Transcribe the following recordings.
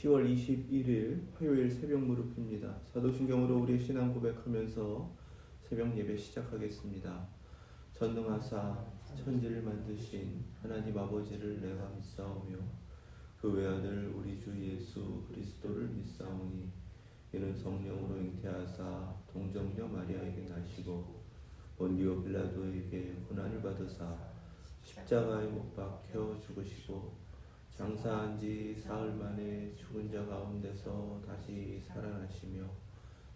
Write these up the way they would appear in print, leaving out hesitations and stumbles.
10월 21일 화요일 새벽 무릎입니다. 사도신경으로 우리의 신앙 고백하면서 새벽 예배 시작하겠습니다. 전능하사 천지를 만드신 하나님 아버지를 내가 믿사오며 그 외아들 우리 주 예수 그리스도를 믿사오니 이는 성령으로 잉태하사 동정녀 마리아에게 나시고 본디오 빌라도에게 고난을 받으사 십자가에 못 박혀 죽으시고 장사한 지 사흘 만에 죽은 자 가운데서 다시 살아나시며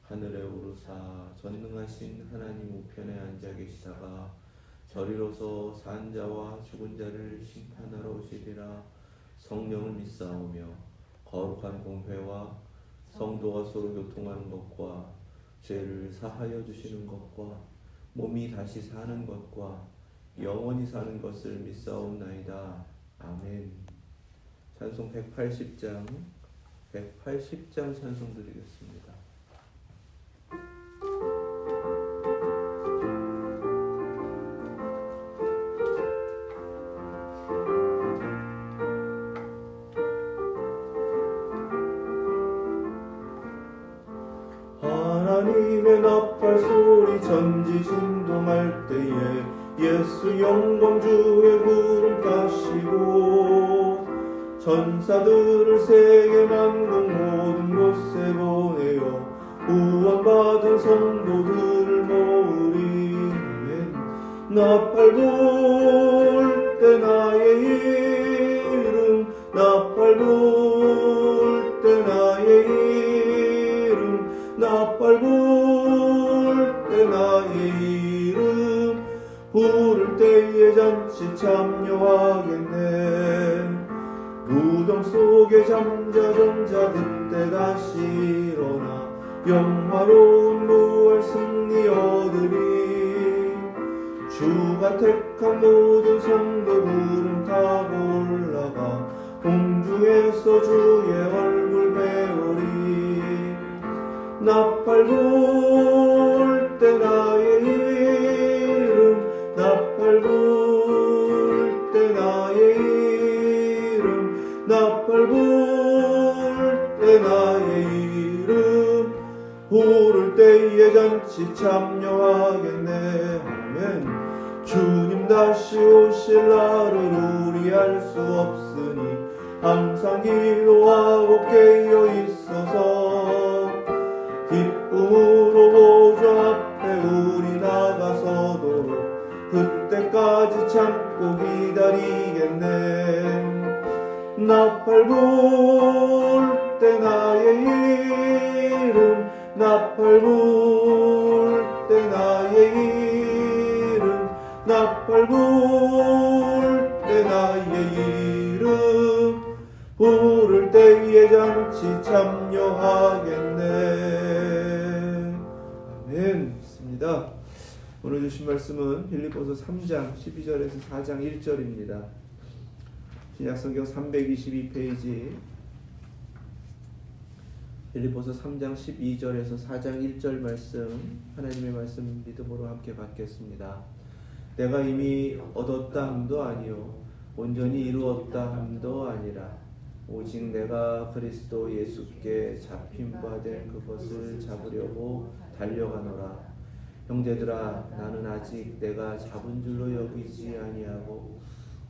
하늘에 오르사 전능하신 하나님 우편에 앉아 계시다가 저리로서 산 자와 죽은 자를 심판하러 오시리라. 성령을 믿사오며 거룩한 공회와 성도가 서로 교통하는 것과 죄를 사하여 주시는 것과 몸이 다시 사는 것과 영원히 사는 것을 믿사옵나이다. 아멘. 찬송 180장 찬송 드리겠습니다. 하나님의 나팔 소리 전지 신동할 때에 예수 영광 주의 구름 타시고 천사들을 세계 만국 모든 곳에 보내어 구원받은 성도들을 모으리. 나팔 불 때 나의 이름 나팔 불 때 나의 이름 나팔 불 때 나의 이름 부를 때에 잔치 참여하겠네. 무덤 속에 잠자던 자 그때 다시 일어나 영화로운 부활 승리 얻으리. 주가 택한 모든 성도들은 타고 올라가 공중에서 주의 얼굴 배우리. 나팔 불 때 나의 이름 나팔 불 때 나의 이름 나팔 불 때 나의 이름 부를 때에 잔치 참여하겠네. 아멘. 주님 다시 오실 날을 우리 알 수 없으니 항상 기도하고 깨어 있어서 기쁨으로 보좌 앞에 우리 나가서도록 그때까지 참고 기다리겠네. 나팔 불 때 나의 이름 나팔 불 때 나의 이름 나팔 불 때 나의 이름 부를 때에 잔치 참여하겠네. 아멘. 있습니다. 오늘 주신 말씀은 빌립보서 3장 12절에서 4장 1절입니다. 신약성경 322페이지 빌립보서 3장 12절에서 4장 1절 말씀, 하나님의 말씀 믿음으로 함께 받겠습니다. 내가 이미 얻었다 함도 아니요 온전히 이루었다 함도 아니라 오직 내가 그리스도 예수께 잡힌 바 된 그것을 잡으려고 달려가노라. 형제들아, 나는 아직 내가 잡은 줄로 여기지 아니하고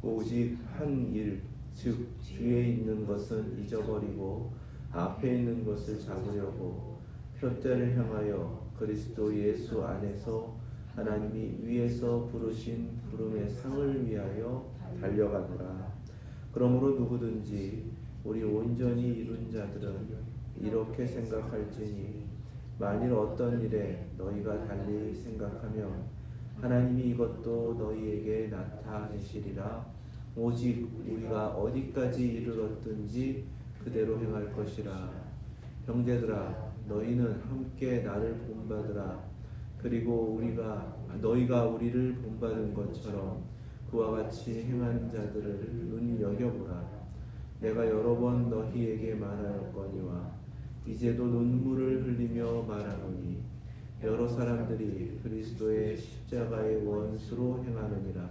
오직 한 일, 즉 뒤에 있는 것은 잊어버리고 앞에 있는 것을 잡으려고 표대를 향하여 그리스도 예수 안에서 하나님이 위에서 부르신 부름의 상을 위하여 달려가노라. 그러므로 누구든지 우리 온전히 이룬 자들은 이렇게 생각할지니 만일 어떤 일에 너희가 달리 생각하면 하나님이 이것도 너희에게 나타내시리라. 오직 우리가 어디까지 이르렀든지 그대로 행할 것이라. 형제들아, 너희는 함께 나를 본받으라. 그리고 너희가 우리를 본받은 것처럼 그와 같이 행하는 자들을 눈여겨보라. 내가 여러 번 너희에게 말하였거니와 이제도 눈물을 흘리며 말하노니 여러 사람들이 그리스도의 십자가의 원수로 행하느니라.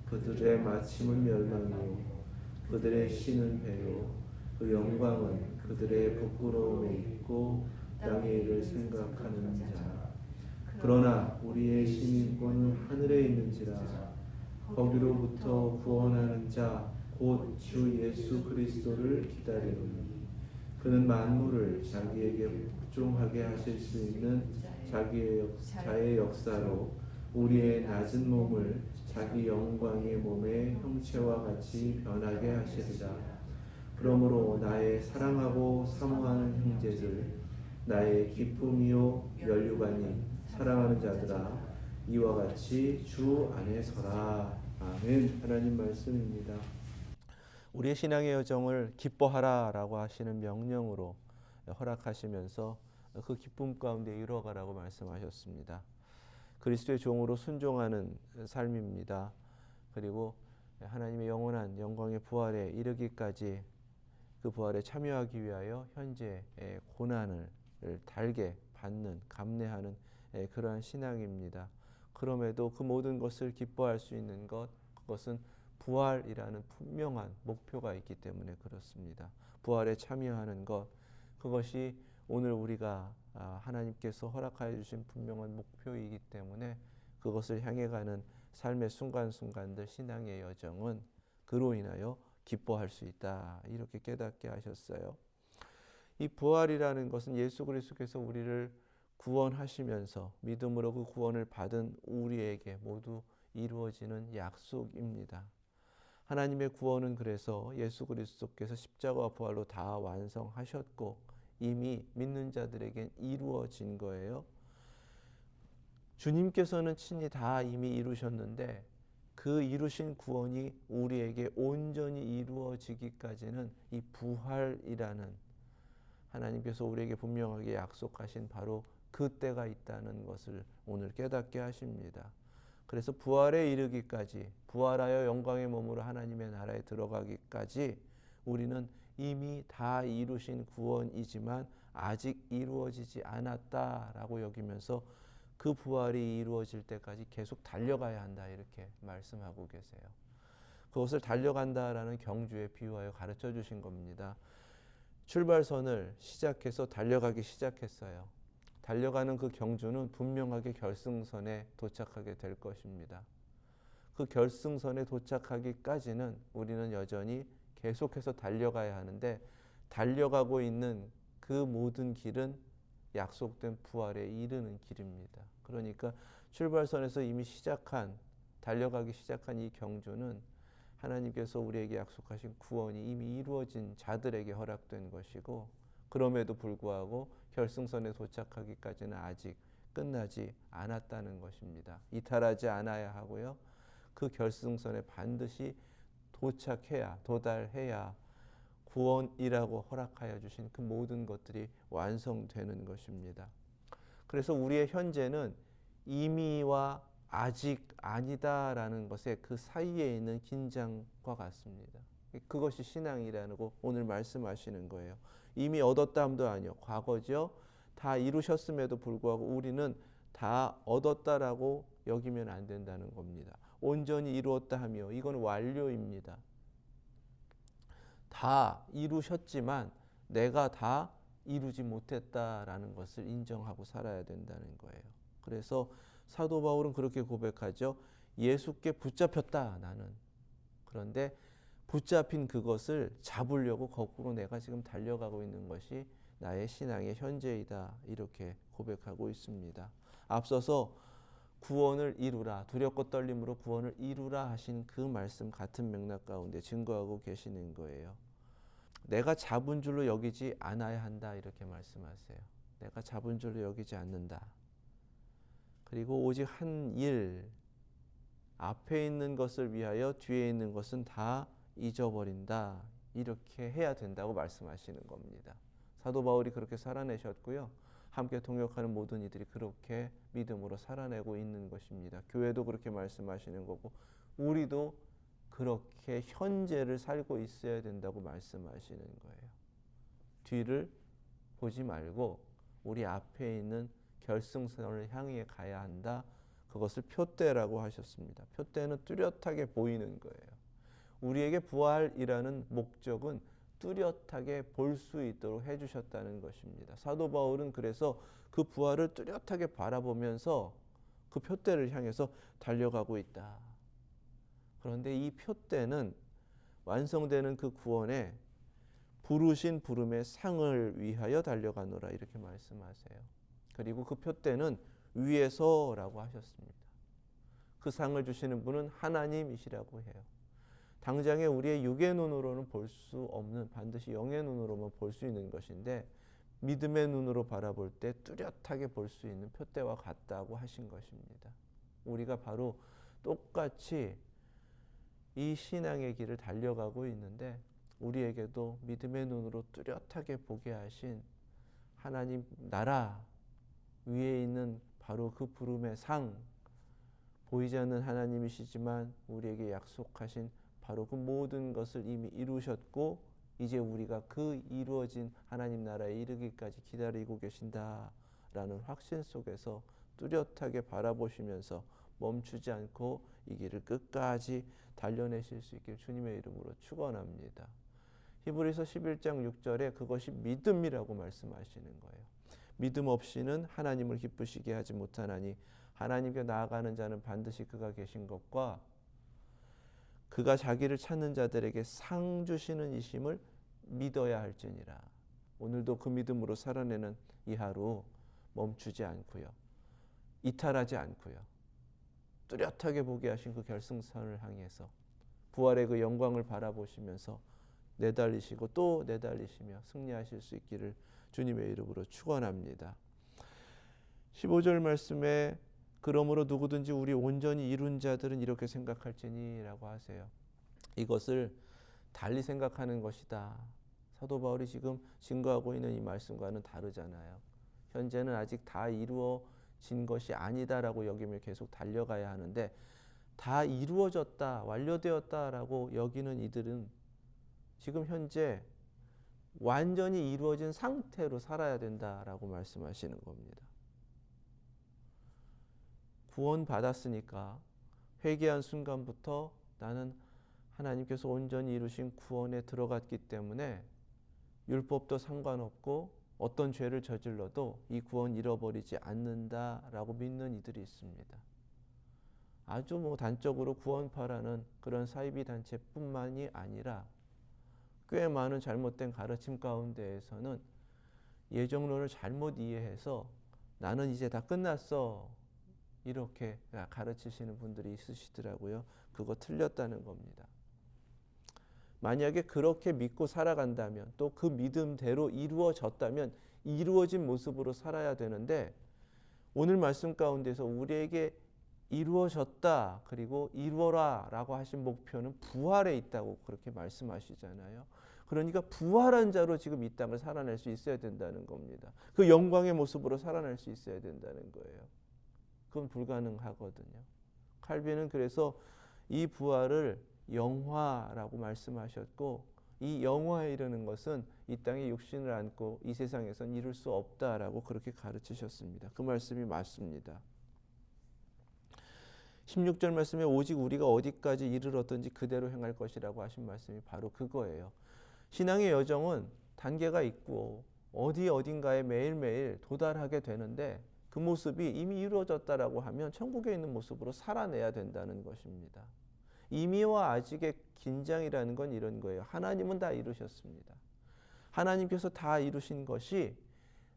그들의 마침은 멸망이요 그들의 신은 배요 그 영광은 그들의 부끄러움에 있고 땅의 일을 생각하는 자. 그러나 우리의 시민권은 하늘에 있는지라. 거기로부터 구원하는 자 곧 주 예수 그리스도를 기다리노니 그는 만물을 자기에게 복종하게 하실 수 있는 자의 역사로 우리의 낮은 몸을 자기 영광의 몸의 형체와 같이 변하게 하시리라. 그러므로 나의 사랑하고 사모하는 형제들, 나의 기쁨이요 면류관이 사랑하는 자들아, 이와 같이 주 안에 서라. 아멘. 하나님 말씀입니다. 우리의 신앙의 여정을 기뻐하라라고 하시는 명령으로 허락하시면서 그 기쁨 가운데 이루어가라고 말씀하셨습니다. 그리스도의 종으로 순종하는 삶입니다. 그리고 하나님의 영원한 영광의 부활에 이르기까지 그 부활에 참여하기 위하여 현재의 고난을 달게 받는, 감내하는 그러한 신앙입니다. 그럼에도 그 모든 것을 기뻐할 수 있는 것, 그것은 부활이라는 분명한 목표가 있기 때문에 그렇습니다. 부활에 참여하는 것, 그것이 오늘 우리가 하나님께서 허락하여 주신 분명한 목표이기 때문에 그것을 향해 가는 삶의 순간순간들, 신앙의 여정은 그로 인하여 기뻐할 수 있다. 이렇게 깨닫게 하셨어요. 이 부활이라는 것은 예수 그리스도께서 우리를 구원하시면서 믿음으로 그 구원을 받은 우리에게 모두 이루어지는 약속입니다. 하나님의 구원은 그래서 예수 그리스도께서 십자가와 부활로 다 완성하셨고 이미 믿는 자들에겐 이루어진 거예요. 주님께서는 친히 다 이미 이루셨는데 그 이루신 구원이 우리에게 온전히 이루어지기까지는 이 부활이라는 하나님께서 우리에게 분명하게 약속하신 바로 그 때가 있다는 것을 오늘 깨닫게 하십니다. 그래서 부활에 이르기까지, 부활하여 영광의 몸으로 하나님의 나라에 들어가기까지 우리는 이미 다 이루신 구원이지만 아직 이루어지지 않았다라고 여기면서 그 부활이 이루어질 때까지 계속 달려가야 한다 이렇게 말씀하고 계세요. 그것을 달려간다라는 경주에 비유하여 가르쳐 주신 겁니다. 출발선을 시작해서 달려가기 시작했어요. 달려가는 그 경주는 분명하게 결승선에 도착하게 될 것입니다. 그 결승선에 도착하기까지는 우리는 여전히 계속해서 달려가야 하는데 달려가고 있는 그 모든 길은 약속된 부활에 이르는 길입니다. 그러니까 출발선에서 이미 달려가기 시작한 이 경주는 하나님께서 우리에게 약속하신 구원이 이미 이루어진 자들에게 허락된 것이고 그럼에도 불구하고 결승선에 도착하기까지는 아직 끝나지 않았다는 것입니다. 이탈하지 않아야 하고요. 그 결승선에 반드시 도달해야 구원이라고 허락하여 주신 그 모든 것들이 완성되는 것입니다. 그래서 우리의 현재는 이미와 아직 아니다라는 것에 그 사이에 있는 긴장과 같습니다. 그것이 신앙이라는 거 오늘 말씀하시는 거예요. 이미 얻었다함도 아니요. 과거죠. 다 이루셨음에도 불구하고 우리는 다 얻었다라고 여기면 안 된다는 겁니다. 온전히 이루었다 하며 이건 완료입니다. 다 이루셨지만 내가 다 이루지 못했다라는 것을 인정하고 살아야 된다는 거예요. 그래서 사도 바울은 그렇게 고백하죠. 예수께 붙잡혔다 나는. 그런데 붙잡힌 그것을 잡으려고 거꾸로 내가 지금 달려가고 있는 것이 나의 신앙의 현재이다. 이렇게 고백하고 있습니다. 앞서서 구원을 이루라, 두렵고 떨림으로 구원을 이루라 하신 그 말씀 같은 맥락 가운데 증거하고 계시는 거예요. 내가 잡은 줄로 여기지 않아야 한다 이렇게 말씀하세요. 내가 잡은 줄로 여기지 않는다. 그리고 오직 한 일, 앞에 있는 것을 위하여 뒤에 있는 것은 다 잊어버린다. 이렇게 해야 된다고 말씀하시는 겁니다. 사도 바울이 그렇게 살아내셨고요. 함께 동역하는 모든 이들이 그렇게 믿음으로 살아내고 있는 것입니다. 교회도 그렇게 말씀하시는 거고 우리도 그렇게 현재를 살고 있어야 된다고 말씀하시는 거예요. 뒤를 보지 말고 우리 앞에 있는 결승선을 향해 가야 한다. 그것을 표대라고 하셨습니다. 표대는 뚜렷하게 보이는 거예요. 우리에게 부활이라는 목적은 뚜렷하게 볼 수 있도록 해주셨다는 것입니다. 사도 바울은 그래서 그 부활을 뚜렷하게 바라보면서 그 표대를 향해서 달려가고 있다. 그런데 이 표대는 완성되는 그 구원에 부르신 부름의 상을 위하여 달려가노라 이렇게 말씀하세요. 그리고 그 표대는 위에서라고 하셨습니다. 그 상을 주시는 분은 하나님이시라고 해요. 당장에 우리의 육의 눈으로는 볼 수 없는, 반드시 영의 눈으로만 볼 수 있는 것인데 믿음의 눈으로 바라볼 때 뚜렷하게 볼 수 있는 표대와 같다고 하신 것입니다. 우리가 바로 똑같이 이 신앙의 길을 달려가고 있는데 우리에게도 믿음의 눈으로 뚜렷하게 보게 하신 하나님 나라 위에 있는 바로 그 부름의 상, 보이지 않는 하나님이시지만 우리에게 약속하신 바로 그 모든 것을 이미 이루셨고 이제 우리가 그 이루어진 하나님 나라에 이르기까지 기다리고 계신다라는 확신 속에서 뚜렷하게 바라보시면서 멈추지 않고 이 길을 끝까지 달려내실 수 있길 주님의 이름으로 축원합니다. 히브리서 11장 6절에 그것이 믿음이라고 말씀하시는 거예요. 믿음 없이는 하나님을 기쁘시게 하지 못하나니 하나님께 나아가는 자는 반드시 그가 계신 것과 그가 자기를 찾는 자들에게 상 주시는 이심을 믿어야 할지니라. 오늘도 그 믿음으로 살아내는 이 하루 멈추지 않고요. 이탈하지 않고요. 뚜렷하게 보게 하신 그 결승선을 향해서 부활의 그 영광을 바라보시면서 내달리시고 또 내달리시며 승리하실 수 있기를 주님의 이름으로 축원합니다. 15절 말씀에 그러므로 누구든지 우리 온전히 이룬 자들은 이렇게 생각할지니 라고 하세요. 이것을 달리 생각하는 것이다. 사도 바울이 지금 증거하고 있는 이 말씀과는 다르잖아요. 현재는 아직 다 이루어진 것이 아니다라고 여기며 계속 달려가야 하는데 다 이루어졌다, 완료되었다라고 여기는 이들은 지금 현재 완전히 이루어진 상태로 살아야 된다라고 말씀하시는 겁니다. 구원 받았으니까 회개한 순간부터 나는 하나님께서 온전히 이루신 구원에 들어갔기 때문에 율법도 상관없고 어떤 죄를 저질러도 이 구원 잃어버리지 않는다라고 믿는 이들이 있습니다. 아주 단적으로 구원파라는 그런 사이비 단체뿐만이 아니라 꽤 많은 잘못된 가르침 가운데에서는 예정론을 잘못 이해해서 나는 이제 다 끝났어 이렇게 가르치시는 분들이 있으시더라고요. 그거 틀렸다는 겁니다. 만약에 그렇게 믿고 살아간다면 또 그 믿음대로 이루어졌다면 이루어진 모습으로 살아야 되는데 오늘 말씀 가운데서 우리에게 이루어졌다 그리고 이루어라 라고 하신 목표는 부활에 있다고 그렇게 말씀하시잖아요. 그러니까 부활한 자로 지금 이 땅을 살아낼 수 있어야 된다는 겁니다. 그 영광의 모습으로 살아낼 수 있어야 된다는 거예요. 그건 불가능하거든요. 칼빈은 그래서 이 부활을 영화라고 말씀하셨고 이 영화에 이르는 것은 이 땅에 육신을 안고 이 세상에선 이룰 수 없다라고 그렇게 가르치셨습니다. 그 말씀이 맞습니다. 16절 말씀에 오직 우리가 어디까지 이르렀든지 그대로 행할 것이라고 하신 말씀이 바로 그거예요. 신앙의 여정은 단계가 있고 어딘가에 매일매일 도달하게 되는데 그 모습이 이미 이루어졌다라고 하면 천국에 있는 모습으로 살아내야 된다는 것입니다. 이미와 아직의 긴장이라는 건 이런 거예요. 하나님은 다 이루셨습니다. 하나님께서 다 이루신 것이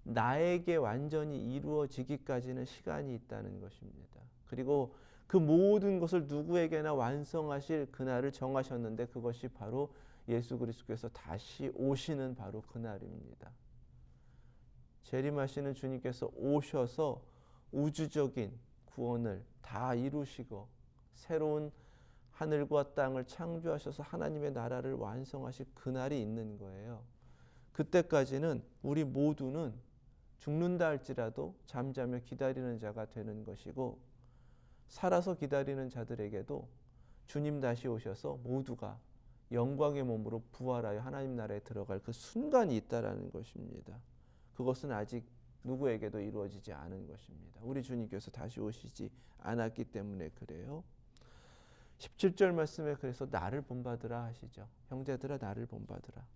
나에게 완전히 이루어지기까지는 시간이 있다는 것입니다. 그리고 그 모든 것을 누구에게나 완성하실 그날을 정하셨는데 그것이 바로 예수 그리스도께서 다시 오시는 바로 그날입니다. 재림하시는 주님께서 오셔서 우주적인 구원을 다 이루시고 새로운 하늘과 땅을 창조하셔서 하나님의 나라를 완성하실 그날이 있는 거예요. 그때까지는 우리 모두는 죽는다 할지라도 잠자며 기다리는 자가 되는 것이고 살아서 기다리는 자들에게도 주님 다시 오셔서 모두가 영광의 몸으로 부활하여 하나님 나라에 들어갈 그 순간이 있다라는 것입니다. 그것은 아직 누구에게도 이루어지지 않은 것입니다. 우리 주님께서 다시 오시지 않았기 때문에 그래요. 17절 말씀에 그래서 나를 본받으라 하시죠. 형제들아 나를 본받으라.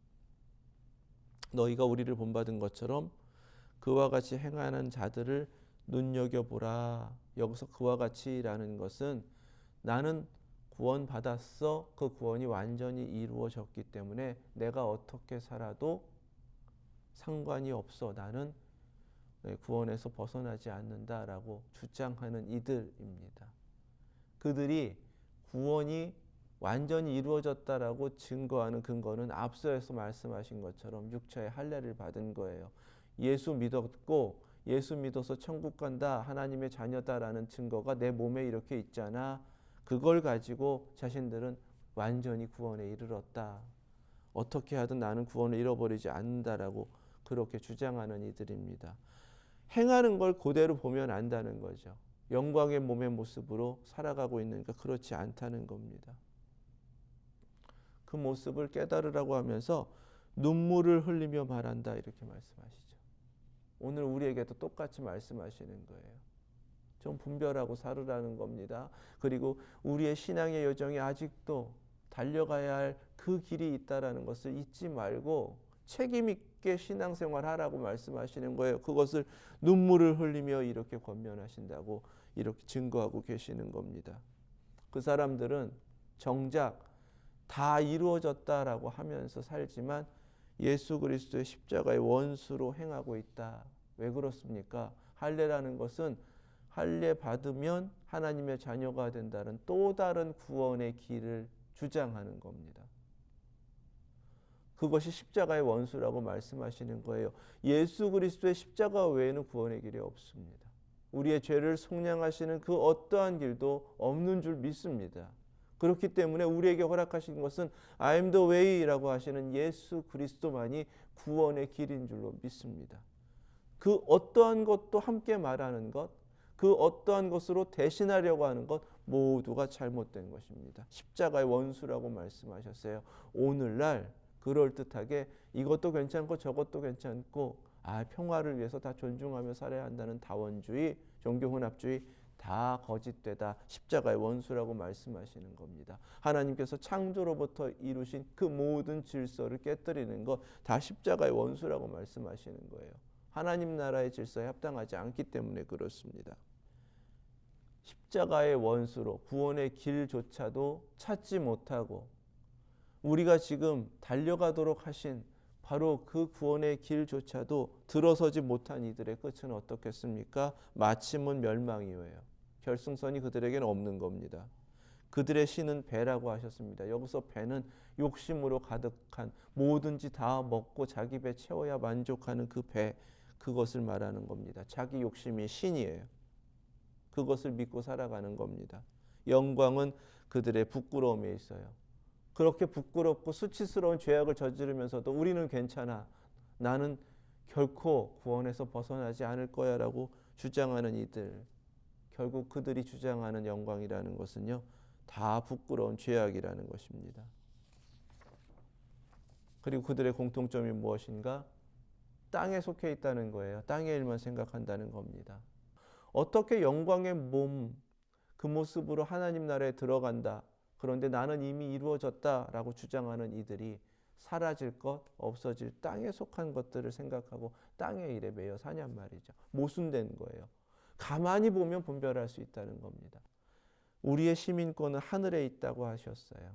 너희가 우리를 본받은 것처럼 그와 같이 행하는 자들을 눈여겨보라. 여기서 그와 같이라는 것은 나는 구원 받았어. 그 구원이 완전히 이루어졌기 때문에 내가 어떻게 살아도 상관이 없어. 나는 구원에서 벗어나지 않는다라고 주장하는 이들입니다. 그들이 구원이 완전히 이루어졌다라고 증거하는 근거는 앞서서 말씀하신 것처럼 육체의 할례를 받은 거예요. 예수 믿었고 예수 믿어서 천국 간다, 하나님의 자녀다라는 증거가 내 몸에 이렇게 있잖아. 그걸 가지고 자신들은 완전히 구원에 이르렀다. 어떻게 하든 나는 구원을 잃어버리지 않는다라고 그렇게 주장하는 이들입니다. 행하는 걸 그대로 보면 안다는 거죠. 영광의 몸의 모습으로 살아가고 있는가? 그렇지 않다는 겁니다. 그 모습을 깨달으라고 하면서 눈물을 흘리며 말한다 이렇게 말씀하시죠. 오늘 우리에게도 똑같이 말씀하시는 거예요. 좀 분별하고 살으라는 겁니다. 그리고 우리의 신앙의 여정이 아직도 달려가야 할 그 길이 있다라는 것을 잊지 말고 책임 있게 신앙생활 하라고 말씀하시는 거예요. 그것을 눈물을 흘리며 이렇게 권면하신다고 이렇게 증거하고 계시는 겁니다. 그 사람들은 정작 다 이루어졌다라고 하면서 살지만 예수 그리스도의 십자가의 원수로 행하고 있다. 왜 그렇습니까? 할례라는 것은 할례 받으면 하나님의 자녀가 된다는 또 다른 구원의 길을 주장하는 겁니다. 그것이 십자가의 원수라고 말씀하시는 거예요. 예수 그리스도의 십자가 외에는 구원의 길이 없습니다. 우리의 죄를 속량하시는 그 어떠한 길도 없는 줄 믿습니다. 그렇기 때문에 우리에게 허락하신 것은 I am the way라고 하시는 예수 그리스도만이 구원의 길인 줄로 믿습니다. 그 어떠한 것도 함께 말하는 것, 그 어떠한 것으로 대신하려고 하는 것 모두가 잘못된 것입니다. 십자가의 원수라고 말씀하셨어요. 오늘날 그럴듯하게 이것도 괜찮고 저것도 괜찮고 평화를 위해서 다 존중하며 살아야 한다는 다원주의, 종교혼합주의 다 거짓되다. 십자가의 원수라고 말씀하시는 겁니다. 하나님께서 창조로부터 이루신 그 모든 질서를 깨뜨리는 것 다 십자가의 원수라고 말씀하시는 거예요. 하나님 나라의 질서에 합당하지 않기 때문에 그렇습니다. 십자가의 원수로 구원의 길조차도 찾지 못하고 우리가 지금 달려가도록 하신 바로 그 구원의 길조차도 들어서지 못한 이들의 끝은 어떻겠습니까? 마침은 멸망이에요. 결승선이 그들에게는 없는 겁니다. 그들의 신은 배라고 하셨습니다. 여기서 배는 욕심으로 가득한 뭐든지 다 먹고 자기 배 채워야 만족하는 그 배, 그것을 말하는 겁니다. 자기 욕심이 신이에요. 그것을 믿고 살아가는 겁니다. 영광은 그들의 부끄러움에 있어요. 그렇게 부끄럽고 수치스러운 죄악을 저지르면서도 우리는 괜찮아. 나는 결코 구원에서 벗어나지 않을 거야 라고 주장하는 이들. 결국 그들이 주장하는 영광이라는 것은요. 다 부끄러운 죄악이라는 것입니다. 그리고 그들의 공통점이 무엇인가? 땅에 속해 있다는 거예요. 땅의 일만 생각한다는 겁니다. 어떻게 영광의 몸, 그 모습으로 하나님 나라에 들어간다. 그런데 나는 이미 이루어졌다라고 주장하는 이들이 사라질 것, 없어질 땅에 속한 것들을 생각하고 땅의 일에 매여 사냔 말이죠. 모순된 거예요. 가만히 보면 분별할 수 있다는 겁니다. 우리의 시민권은 하늘에 있다고 하셨어요.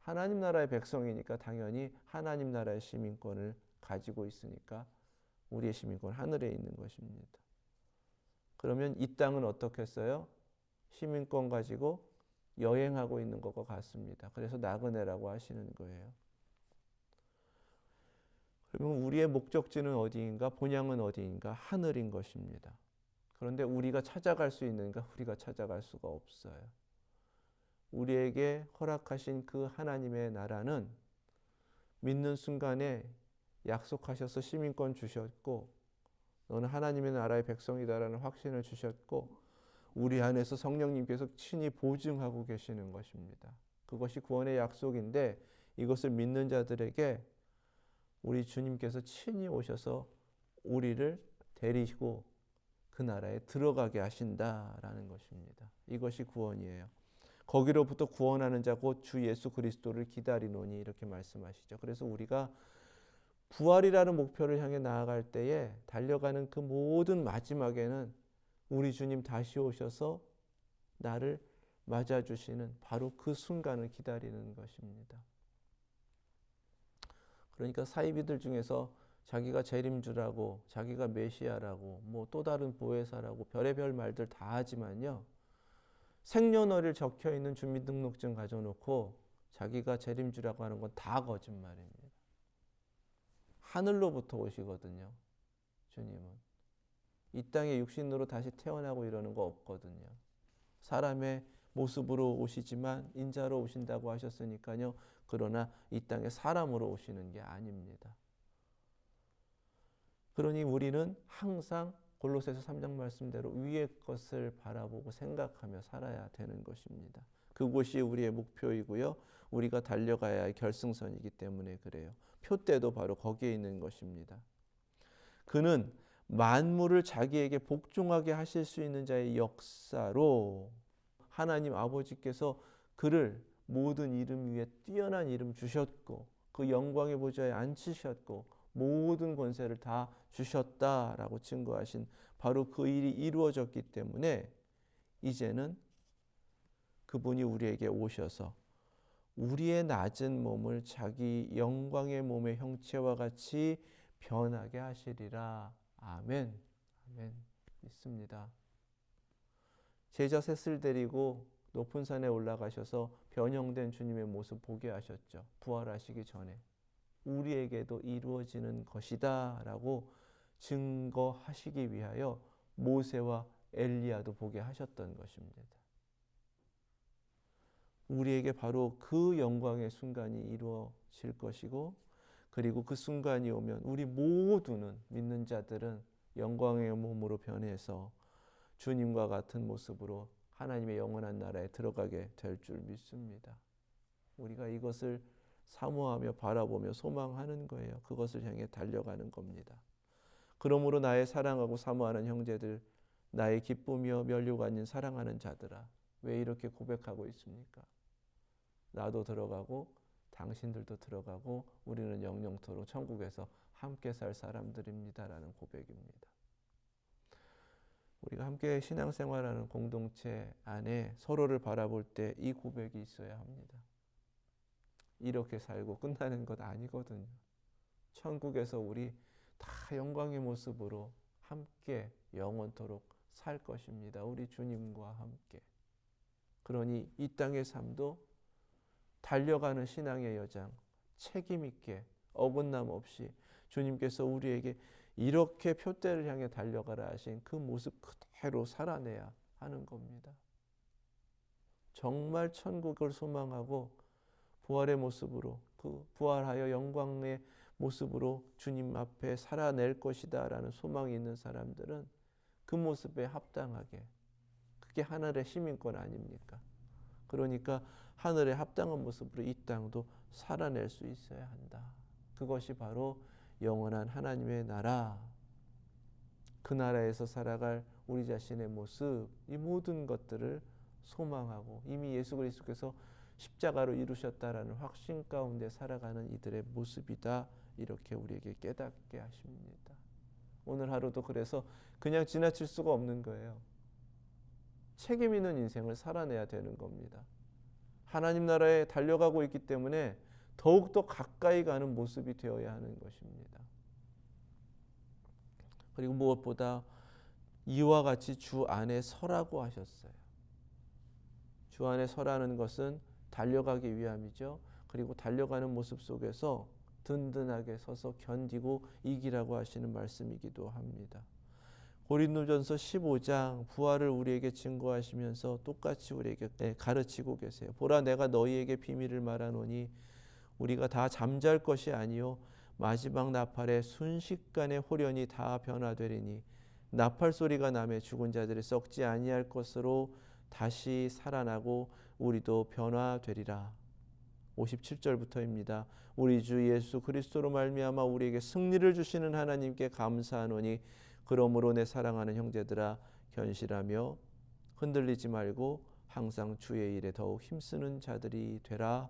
하나님 나라의 백성이니까 당연히 하나님 나라의 시민권을 가지고 있으니까 우리의 시민권은 하늘에 있는 것입니다. 그러면 이 땅은 어떻겠어요? 시민권 가지고 여행하고 있는 것과 같습니다. 그래서 나그네라고 하시는 거예요. 그러면 우리의 목적지는 어디인가? 본향은 어디인가? 하늘인 것입니다. 그런데 우리가 찾아갈 수 있는가? 우리가 찾아갈 수가 없어요. 우리에게 허락하신 그 하나님의 나라는 믿는 순간에 약속하셔서 시민권 주셨고 너는 하나님의 나라의 백성이다라는 확신을 주셨고 우리 안에서 성령님께서 친히 보증하고 계시는 것입니다. 그것이 구원의 약속인데 이것을 믿는 자들에게 우리 주님께서 친히 오셔서 우리를 데리시고 그 나라에 들어가게 하신다라는 것입니다. 이것이 구원이에요. 거기로부터 구원하는 자 곧 주 예수 그리스도를 기다리노니 이렇게 말씀하시죠. 그래서 우리가 부활이라는 목표를 향해 나아갈 때에 달려가는 그 모든 마지막에는 우리 주님 다시 오셔서 나를 맞아주시는 바로 그 순간을 기다리는 것입니다. 그러니까 사이비들 중에서 자기가 재림주라고, 자기가 메시아라고, 뭐 또 다른 보혜사라고 별의별 말들 다 하지만요, 생년월일 적혀 있는 주민등록증 가져놓고 자기가 재림주라고 하는 건 다 거짓말입니다. 하늘로부터 오시거든요. 주님은 이 땅에 육신으로 다시 태어나고 이러는 거 없거든요. 사람의 모습으로 오시지만 인자로 오신다고 하셨으니까요. 그러나 이 땅에 사람으로 오시는 게 아닙니다. 그러니 우리는 항상 골로새서 3장 말씀대로 위의 것을 바라보고 생각하며 살아야 되는 것입니다. 그곳이 우리의 목표이고요. 우리가 달려가야 할 결승선이기 때문에 그래요. 표대도 바로 거기에 있는 것입니다. 그는 만물을 자기에게 복종하게 하실 수 있는 자의 역사로 하나님 아버지께서 그를 모든 이름 위에 뛰어난 이름 주셨고 그 영광의 보좌에 앉히셨고 모든 권세를 다 주셨다라고 증거하신 바로 그 일이 이루어졌기 때문에 이제는 그분이 우리에게 오셔서 우리의 낮은 몸을 자기 영광의 몸의 형체와 같이 변하게 하시리라. 아멘. 아멘. 믿습니다. 제자 셋을 데리고 높은 산에 올라가셔서 변형된 주님의 모습 보게 하셨죠. 부활하시기 전에. 우리에게도 이루어지는 것이다 라고 증거하시기 위하여 모세와 엘리야도 보게 하셨던 것입니다. 우리에게 바로 그 영광의 순간이 이루어질 것이고 그리고 그 순간이 오면 우리 모두는 믿는 자들은 영광의 몸으로 변해서 주님과 같은 모습으로 하나님의 영원한 나라에 들어가게 될 줄 믿습니다. 우리가 이것을 사모하며 바라보며 소망하는 거예요. 그것을 향해 달려가는 겁니다. 그러므로 나의 사랑하고 사모하는 형제들, 나의 기쁘며 면류가 아닌 사랑하는 자들아, 왜 이렇게 고백하고 있습니까? 나도 들어가고 당신들도 들어가고 우리는 영영토록 천국에서 함께 살 사람들입니다라는 고백입니다. 우리가 함께 신앙생활하는 공동체 안에 서로를 바라볼 때 이 고백이 있어야 합니다. 이렇게 살고 끝나는 것 아니거든요. 천국에서 우리 다 영광의 모습으로 함께 영원토록 살 것입니다. 우리 주님과 함께. 그러니 이 땅의 삶도 달려가는 신앙의 여정, 책임 있게 어긋남 없이 주님께서 우리에게 이렇게 표대를 향해 달려가라 하신 그 모습 그대로 살아내야 하는 겁니다. 정말 천국을 소망하고 부활의 모습으로 그 부활하여 영광의 모습으로 주님 앞에 살아낼 것이다 라는 소망이 있는 사람들은 그 모습에 합당하게, 그게 하늘의 시민권 아닙니까? 그러니까 하늘에 합당한 모습으로 이 땅도 살아낼 수 있어야 한다. 그것이 바로 영원한 하나님의 나라, 그 나라에서 살아갈 우리 자신의 모습, 이 모든 것들을 소망하고 이미 예수 그리스도께서 십자가로 이루셨다라는 확신 가운데 살아가는 이들의 모습이다. 이렇게 우리에게 깨닫게 하십니다. 오늘 하루도 그래서 그냥 지나칠 수가 없는 거예요. 책임 있는 인생을 살아내야 되는 겁니다. 하나님 나라에 달려가고 있기 때문에 더욱더 가까이 가는 모습이 되어야 하는 것입니다. 그리고 무엇보다 이와 같이 주 안에 서라고 하셨어요. 주 안에 서라는 것은 달려가기 위함이죠. 그리고 달려가는 모습 속에서 든든하게 서서 견디고 이기라고 하시는 말씀이기도 합니다. 고린도전서 15장 부활을 우리에게 증거하시면서 똑같이 우리에게 가르치고 계세요. 보라 내가 너희에게 비밀을 말하노니 우리가 다 잠잘 것이 아니요 마지막 나팔에 순식간에 홀연히 다 변화되리니 나팔 소리가 나매 죽은 자들이 썩지 아니할 것으로 다시 살아나고 우리도 변화되리라. 57절부터입니다. 우리 주 예수 그리스도로 말미암아 우리에게 승리를 주시는 하나님께 감사하노니 그러므로 내 사랑하는 형제들아 견실하며 흔들리지 말고 항상 주의 일에 더욱 힘쓰는 자들이 되라.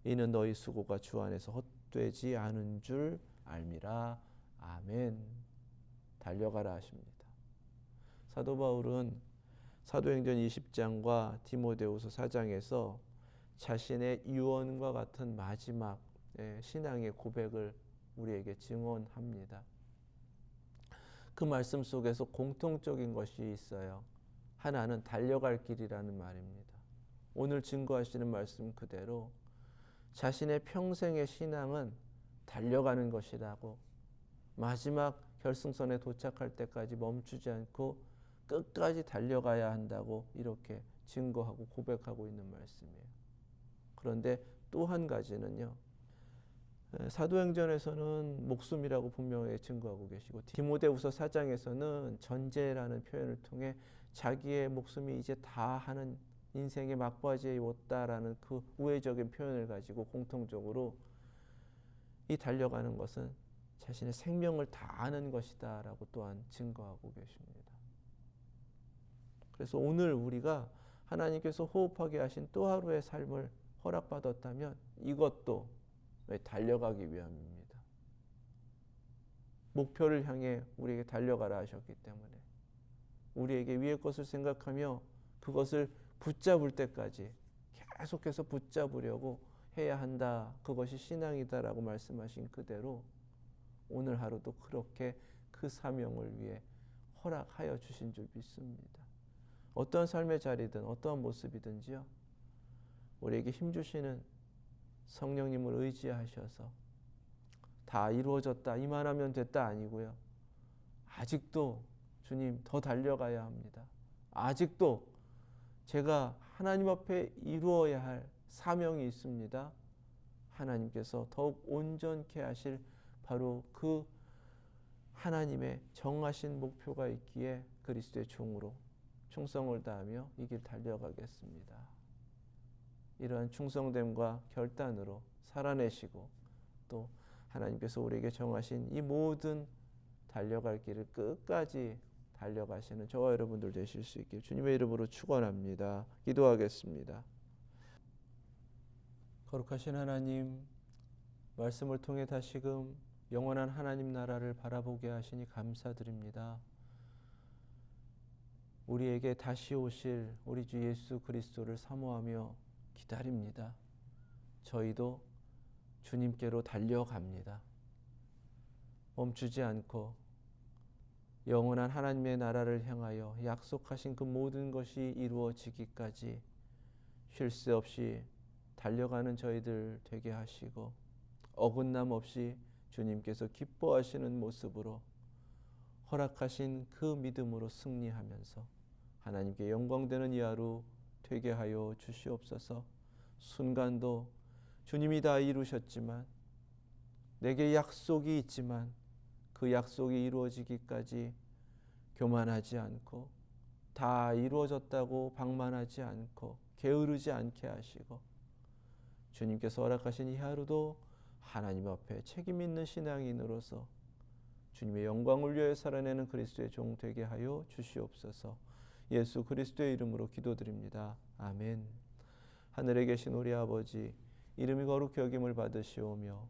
이는 너희 수고가 주 안에서 헛되지 않은 줄 알미라. 아멘. 달려가라 하십니다. 사도 바울은 사도행전 20장과 디모데후서 4장에서 자신의 유언과 같은 마지막 신앙의 고백을 우리에게 증언합니다. 그 말씀 속에서 공통적인 것이 있어요. 하나는 달려갈 길이라는 말입니다. 오늘 증거하시는 말씀 그대로 자신의 평생의 신앙은 달려가는 것이라고, 마지막 결승선에 도착할 때까지 멈추지 않고 끝까지 달려가야 한다고 이렇게 증거하고 고백하고 있는 말씀이에요. 그런데 또 한 가지는요, 사도행전에서는 목숨이라고 분명하게 증거하고 계시고 디모데후서 4장에서는 전제라는 표현을 통해 자기의 목숨이 이제 다 하는 인생의 막바지에 왔다라는 그 우회적인 표현을 가지고 공통적으로 이 달려가는 것은 자신의 생명을 다하는 것이다 라고 또한 증거하고 계십니다. 그래서 오늘 우리가 하나님께서 호흡하게 하신 또 하루의 삶을 허락받았다면 이것도 달려가기 위함입니다. 목표를 향해 우리에게 달려가라 하셨기 때문에 우리에게 위의 것을 생각하며 그것을 붙잡을 때까지 계속해서 붙잡으려고 해야 한다. 그것이 신앙이다라고 말씀하신 그대로 오늘 하루도 그렇게 그 사명을 위해 허락하여 주신 줄 믿습니다. 어떤 삶의 자리든 어떠한 모습이든지요, 우리에게 힘주시는 성령님을 의지하셔서 다 이루어졌다, 이만하면 됐다 아니고요, 아직도 주님 더 달려가야 합니다. 아직도 제가 하나님 앞에 이루어야 할 사명이 있습니다. 하나님께서 더욱 온전케 하실 바로 그 하나님의 정하신 목표가 있기에 그리스도의 종으로 충성을 다하며 이 길 달려가겠습니다. 이러한 충성됨과 결단으로 살아내시고 또 하나님께서 우리에게 정하신 이 모든 달려갈 길을 끝까지 달려가시는 저와 여러분들 되실 수 있길 주님의 이름으로 축원합니다. 기도하겠습니다. 거룩하신 하나님, 말씀을 통해 다시금 영원한 하나님 나라를 바라보게 하시니 감사드립니다. 우리에게 다시 오실 우리 주 예수 그리스도를 사모하며 기다립니다. 저희도 주님께로 달려갑니다. 멈추지 않고 영원한 하나님의 나라를 향하여 약속하신 그 모든 것이 이루어지기까지 쉴 새 없이 달려가는 저희들 되게 하시고 어긋남 없이 주님께서 기뻐하시는 모습으로 허락하신 그 믿음으로 승리하면서 하나님께 영광되는 이 하루 되게 하여 주시옵소서. 순간도 주님이 다 이루셨지만 내게 약속이 있지만 그 약속이 이루어지기까지 교만하지 않고 다 이루어졌다고 방만하지 않고 게으르지 않게 하시고 주님께서 허락하신 이 하루도 하나님 앞에 책임 있는 신앙인으로서 주님의 영광을 위하여 살아내는 그리스도의 종 되게 하여 주시옵소서. 예수 그리스도의 이름으로 기도드립니다. 아멘. 하늘에 계신 우리 아버지, 이름이 거룩히 여김을 받으시오며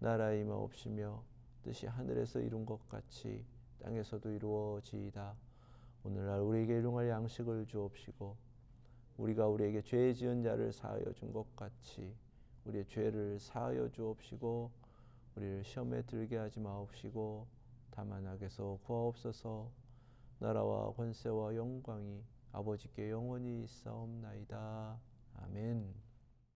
나라의 임하옵시며 뜻이 하늘에서 이룬 것 같이 땅에서도 이루어지이다. 오늘날 우리에게 일용할 양식을 주옵시고 우리가 우리에게 죄 지은 자를 사하여 준 것 같이 우리의 죄를 사하여 주옵시고 우리를 시험에 들게 하지 마옵시고 다만 악에서 구하옵소서. 나라와 권세와 영광이 아버지께 영원히 있사옵나이다. 아멘.